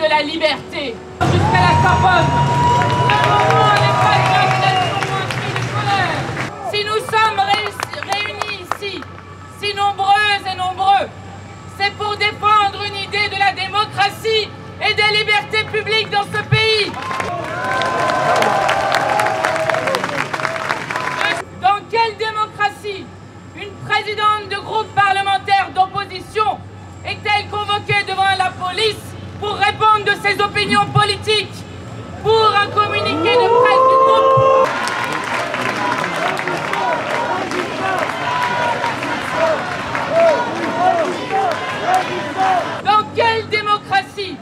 de la liberté. Jusqu'à la Sorbonne, le mouvement n'est pas une organisation ou un cri de colère. Si nous sommes réunis ici, si nombreuses et nombreux, c'est pour défendre une idée de la démocratie et des libertés publiques dans ce pays. Dans quelle démocratie une présidente de groupe parlementaire d'opposition est-elle convoquée devant la police pour répondre de ses opinions politiques, pour un communiqué de presse du groupe? Dans quelle démocratie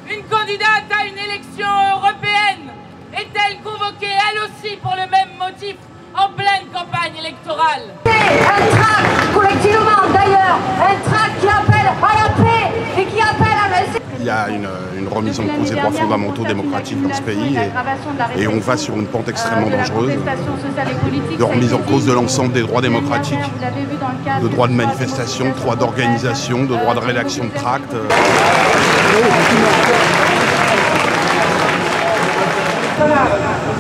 une candidate à une élection européenne est-elle convoquée elle aussi pour le même motif en pleine campagne électorale? Un tract, collectivement d'ailleurs, un tract qui appelle à la paix et qui appelle à la... Il y a une remise en cause des droits fondamentaux démocratiques dans ce pays et on va sur une pente extrêmement dangereuse de remise en cause de l'ensemble des droits démocratiques, de droits de manifestation, de droits d'organisation, de droits de rédaction de tracts.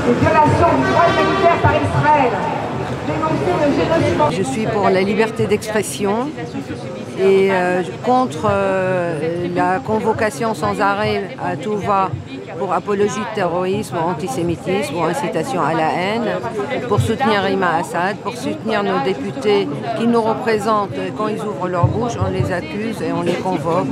Les violations du droit humanitaire par Israël. Je suis pour la liberté d'expression et contre la convocation sans arrêt à tout va pour apologie de terrorisme, antisémitisme ou incitation à la haine, pour soutenir Rima Assad, pour soutenir nos députés qui nous représentent. Quand ils ouvrent leur bouche, on les accuse et on les convoque.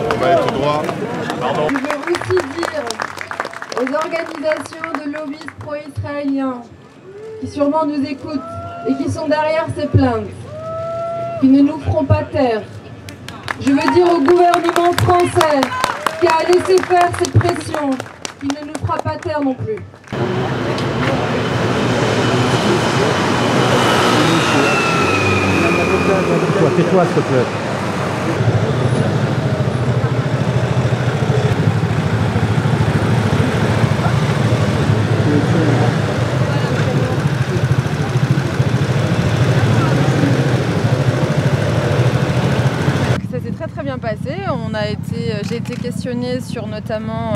On va être au droit. Je veux aussi dire aux organisations de lobbyistes pro-israéliens qui sûrement nous écoutent et qui sont derrière ces plaintes, qui ne nous feront pas taire. Je veux dire au gouvernement français qui a laissé faire cette pression, qui ne nous fera pas taire non plus. Tais-toi, s'il te plaît. Ça s'est très bien passé. J'ai été questionnée sur notamment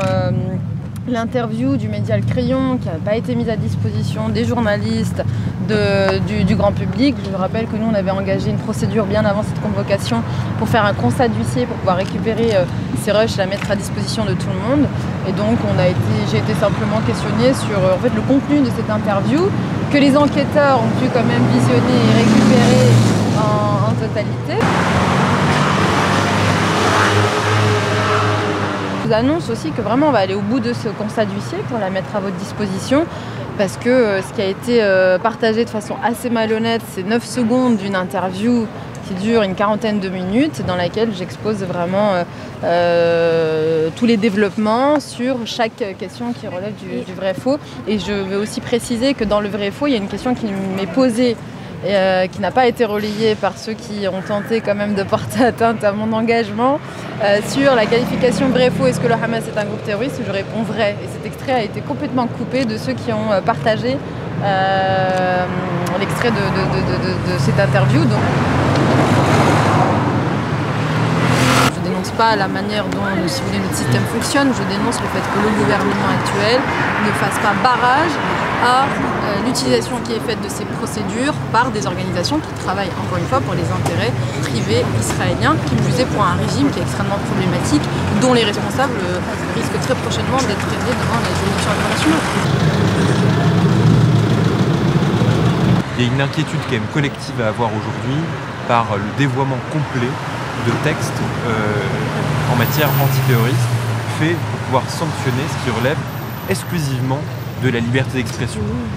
l'interview du média Le Crayon qui n'a pas été mise à disposition des journalistes, du grand public. Je vous rappelle que nous on avait engagé une procédure bien avant cette convocation pour faire un constat d'huissier pour pouvoir récupérer ces rushs et la mettre à disposition de tout le monde. Et donc j'ai été simplement questionnée sur en fait, le contenu de cette interview que les enquêteurs ont pu quand même visionner et récupérer en totalité. Je vous annonce aussi que vraiment on va aller au bout de ce constat d'huissier pour la mettre à votre disposition parce que ce qui a été partagé de façon assez malhonnête, c'est 9 secondes d'une interview qui dure une quarantaine de minutes dans laquelle j'expose vraiment tous les développements sur chaque question qui relève du vrai-faux. Et je veux aussi préciser que dans le vrai-faux, il y a une question qui m'est posée et qui n'a pas été relayée par ceux qui ont tenté quand même de porter atteinte à mon engagement sur la qualification vrai-faux, est-ce que le Hamas est un groupe terroriste? Je réponds vrai. Et cet extrait a été complètement coupé de ceux qui ont partagé l'extrait de cette interview. Donc, je dénonce pas la manière dont, si vous voulez, notre système fonctionne. Je dénonce le fait que le gouvernement actuel ne fasse pas barrage à l'utilisation qui est faite de ces procédures par des organisations qui travaillent, encore une fois, pour les intérêts privés israéliens, qui plus est pour un régime qui est extrêmement problématique, dont les responsables risquent très prochainement d'être traînés devant les juridictions internationales. Il y a une inquiétude quand même collective à avoir aujourd'hui par le dévoiement complet de textes en matière antiterroriste fait pour pouvoir sanctionner ce qui relève exclusivement de la liberté d'expression.